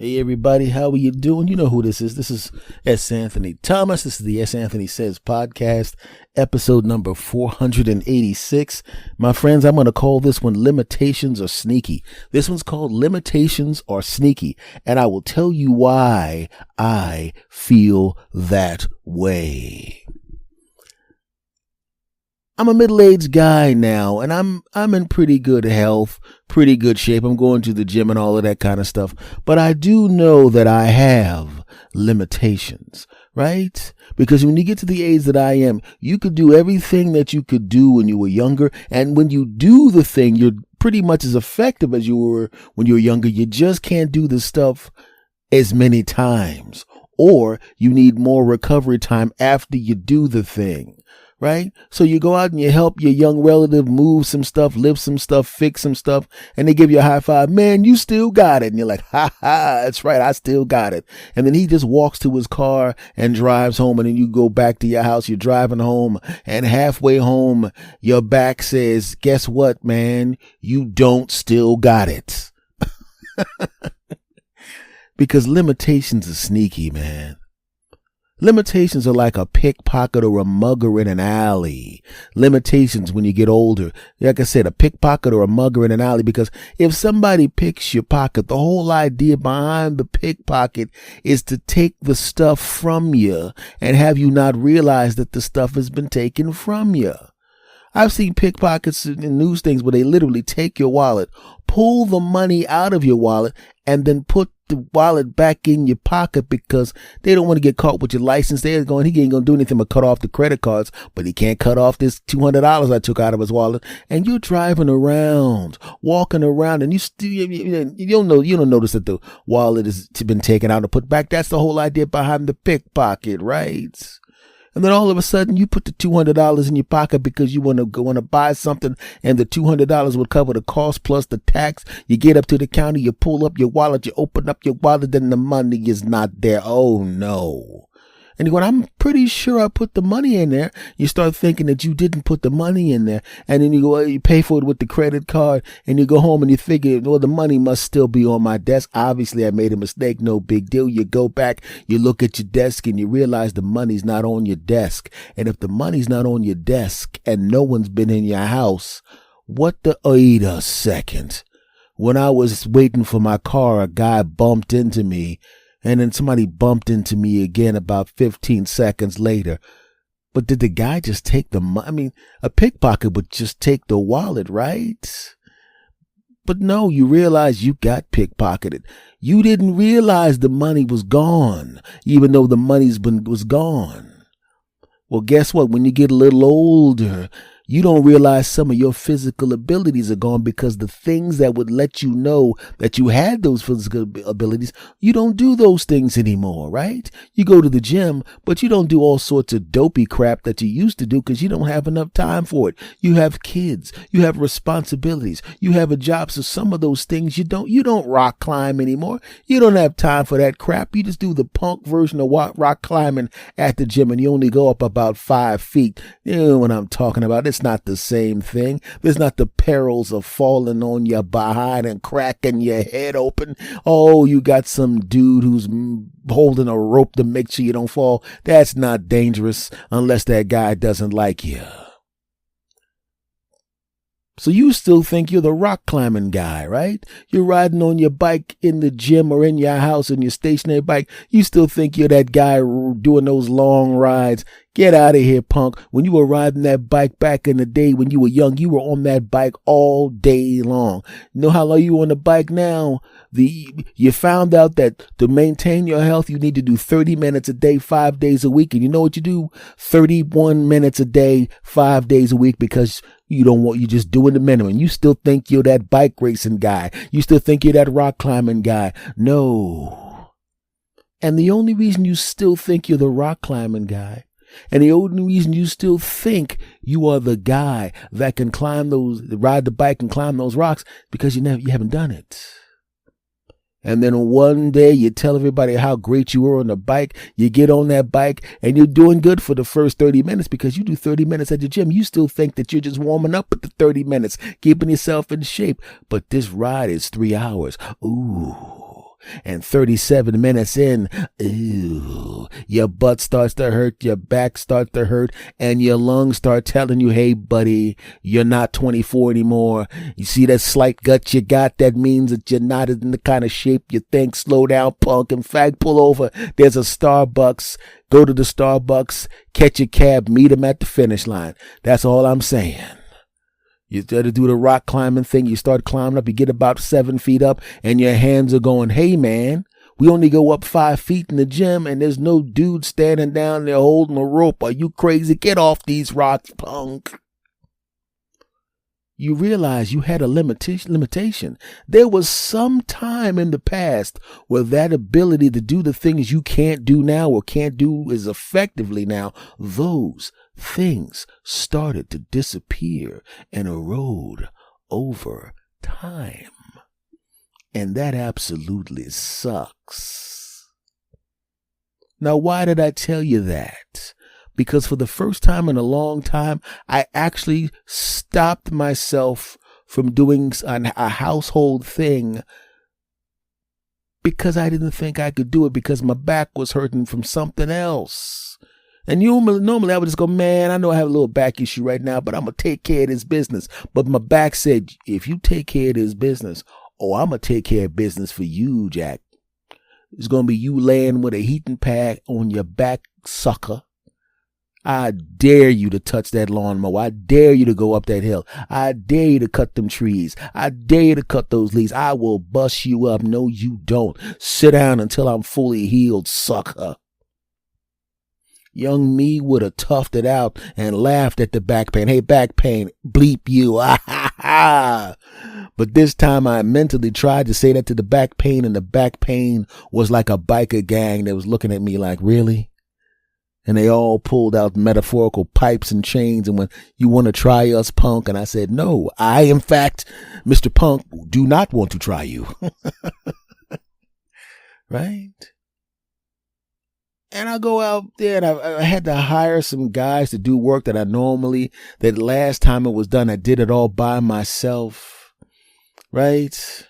Hey everybody, how are you doing? You know who this is. This is S. Anthony Thomas. This is the S. Anthony Says podcast, episode number 486. My friends, I'm going to call this one Limitations Are Sneaky. This one's called Limitations Are Sneaky, and I will tell you why I feel that way. I'm a middle-aged guy now, and I'm in pretty good health, pretty good shape. I'm going to the gym and all of that kind of stuff. But I do know that I have limitations, right? Because when you get to the age that I am, you could do everything that you could do when you were younger. And when you do the thing, you're pretty much as effective as you were when you were younger. You just can't do the stuff as many times, or you need more recovery time after you do the thing. Right? So you go out and you help your young relative move some stuff, lift some stuff, fix some stuff, and they give you a high five. Man, you still got it. And you're like, ha ha, that's right, I still got it. And then he just walks to his car and drives home, and then you go back to your house. You're driving home, and halfway home, your back says, guess what, man? You don't still got it. Because limitations are sneaky, man. Limitations are like a pickpocket or a mugger in an alley. Limitations when you get older. Like I said, a pickpocket or a mugger in an alley, because if somebody picks your pocket, the whole idea behind the pickpocket is to take the stuff from you and have you not realize that the stuff has been taken from you. I've seen pickpockets in news things where they literally take your wallet, pull the money out of your wallet, and then put the wallet back in your pocket because they don't want to get caught with your license. They're going, he ain't going to do anything but cut off the credit cards, but he can't cut off this $200 I took out of his wallet. And you're driving around, walking around, and you still, you don't notice that the wallet has been taken out and put back. That's the whole idea behind the pickpocket, right? And then all of a sudden you put the $200 in your pocket because you want to buy something, and the $200 would cover the cost plus the tax. You get up to the counter, you pull up your wallet, you open up your wallet, then the money is not there. Oh no. And you're going, I'm pretty sure I put the money in there. You start thinking that you didn't put the money in there. And then you go, you pay for it with the credit card, and you go home and you figure, well, the money must still be on my desk. Obviously, I made a mistake. No big deal. You go back, you look at your desk, and you realize the money's not on your desk. And if the money's not on your desk and no one's been in your house, wait a second. When I was waiting for my car, a guy bumped into me. And then somebody bumped into me again about 15 seconds later. But did the guy just take the money? I mean, a pickpocket would just take the wallet, right? But no, you realize you got pickpocketed. You didn't realize the money was gone, even though the was gone. Well, guess what? When you get a little older, you don't realize some of your physical abilities are gone, because the things that would let you know that you had those physical abilities, you don't do those things anymore, right? You go to the gym, but you don't do all sorts of dopey crap that you used to do because you don't have enough time for it. You have kids, you have responsibilities, you have a job. So some of those things you don't rock climb anymore. You don't have time for that crap. You just do the punk version of rock climbing at the gym, and you only go up about 5 feet. You know what I'm talking about. It's not the same thing. There's not the perils of falling on your behind and cracking your head open. Oh, you got some dude who's holding a rope to make sure you don't fall. That's not dangerous unless that guy doesn't like you. So you still think you're the rock climbing guy, right? You're riding on your bike in the gym or in your house on your stationary bike. You still think you're that guy doing those long rides. Get out of here, punk. When you were riding that bike back in the day when you were young, you were on that bike all day long. You know how long you on the bike now? You found out that to maintain your health, you need to do 30 minutes a day, 5 days a week. And you know what you do? 31 minutes a day, 5 days a week, because you just doing the minimum. You still think you're that bike racing guy. You still think you're that rock climbing guy. No. And the only reason you still think you're the rock climbing guy, and the only reason you still think you are the guy that can ride the bike and climb those rocks, because you haven't done it. And then one day you tell everybody how great you were on the bike. You get on that bike and you're doing good for the first 30 minutes because you do 30 minutes at the gym. You still think that you're just warming up at the 30 minutes, keeping yourself in shape. But this ride is 3 hours. Ooh. And 37 minutes in, ooh, your butt starts to hurt, your back starts to hurt, and your lungs start telling you, hey, buddy, you're not 24 anymore. You see that slight gut you got? That means that you're not in the kind of shape you think. Slow down, punk. In fact, pull over. There's a Starbucks. Go to the Starbucks, catch a cab, meet him at the finish line. That's all I'm saying. You got to do the rock climbing thing. You start climbing up, you get about 7 feet up, and your hands are going, hey, man, we only go up 5 feet in the gym, and there's no dude standing down there holding a rope. Are you crazy? Get off these rocks, punk. You realize you had a limitation. There was some time in the past where that ability to do the things you can't do now or can't do as effectively now, those things started to disappear and erode over time. And that absolutely sucks. Now, why did I tell you that? Because for the first time in a long time, I actually stopped myself from doing a household thing because I didn't think I could do it because my back was hurting from something else. And normally I would just go, man, I know I have a little back issue right now, but I'm going to take care of this business. But my back said, if you take care of this business, I'm going to take care of business for you, Jack. It's going to be you laying with a heating pad on your back, sucker. I dare you to touch that lawnmower. I dare you to go up that hill. I dare you to cut them trees. I dare you to cut those leaves. I will bust you up. No, you don't. Sit down until I'm fully healed, sucker. Young me would have toughed it out and laughed at the back pain. Hey, back pain, bleep you. But this time I mentally tried to say that to the back pain, and the back pain was like a biker gang that was looking at me like, really? And they all pulled out metaphorical pipes and chains and went, you want to try us, punk? And I said, no, I, in fact, Mr. Punk, do not want to try you. Right? And I go out there and I had to hire some guys to do work that last time it was done, I did it all by myself. Right?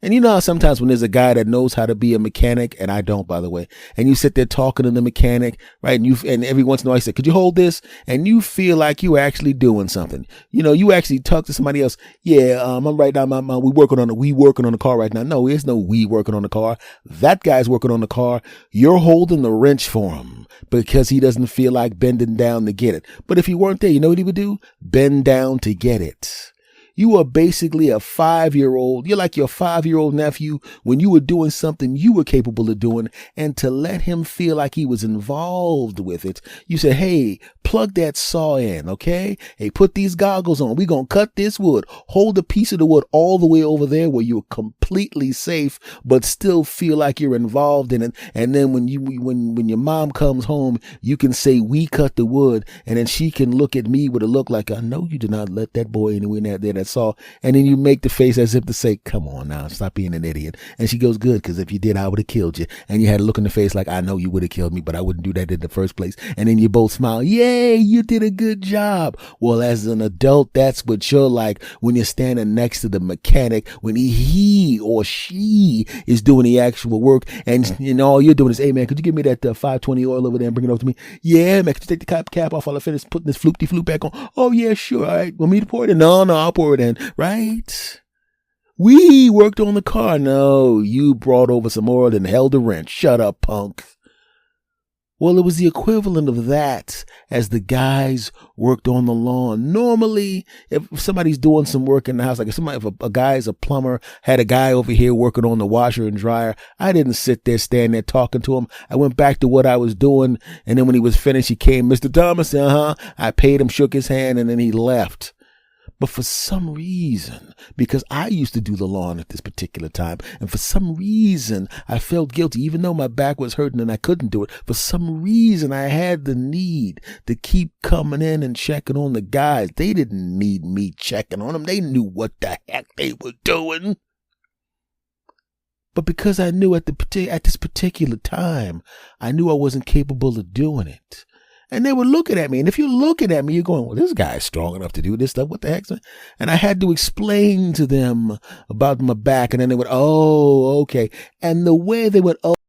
And you know how sometimes when there's a guy that knows how to be a mechanic, and I don't, by the way, and you sit there talking to the mechanic, right? And every once in a while he said, could you hold this? And you feel like you actually doing something. You know, you actually talk to somebody else. Yeah, I'm right now, we working on the car right now. No, there's no we working on the car. That guy's working on the car. You're holding the wrench for him because he doesn't feel like bending down to get it. But if he weren't there, you know what he would do? Bend down to get it. You are basically a 5-year-old. You're like your 5-year-old nephew when you were doing something you were capable of doing, and to let him feel like he was involved with it, you said, hey, plug that saw in, okay? Hey, put these goggles on. We're going to cut this wood. Hold a piece of the wood all the way over there where you're completely safe, but still feel like you're involved in it. And then when your mom comes home, you can say, we cut the wood. And then she can look at me with a look like, I know you did not let that boy anywhere near there. That's all. And then you make the face as if to say, come on now, stop being an idiot. And she goes, good, because if you did, I would have killed you. And you had a look in the face like, I know you would have killed me, but I wouldn't do that in the first place. And then you both smile. Yay, you did a good job. Well, as an adult, that's what you're like when you're standing next to the mechanic, when he or she is doing the actual work. And you know, all you're doing is, hey man, could you give me that 520 oil over there and bring it over to me? Yeah, man, could you take the cap off while I finish putting this floop back on? Oh yeah, sure. All right. Want me to pour it in? No, I'll pour it in. Right? We worked on the car. No, you brought over some oil and held the wrench. Shut up, punk. Well, it was the equivalent of that as the guys worked on the lawn. Normally, if somebody's doing some work in the house, like if a guy's a plumber, had a guy over here working on the washer and dryer, I didn't sit there, stand there talking to him. I went back to what I was doing. And then when he was finished, he came, Mr. Thomas, I paid him, shook his hand, and then he left. But for some reason, because I used to do the lawn at this particular time, and for some reason I felt guilty, even though my back was hurting and I couldn't do it, for some reason I had the need to keep coming in and checking on the guys. They didn't need me checking on them. They knew what the heck they were doing. But because I knew at this particular time, I knew I wasn't capable of doing it. And they were looking at me. And if you're looking at me, you're going, well, this guy's strong enough to do this stuff. What the heck? And I had to explain to them about my back. And then they would, oh, okay. And the way they would,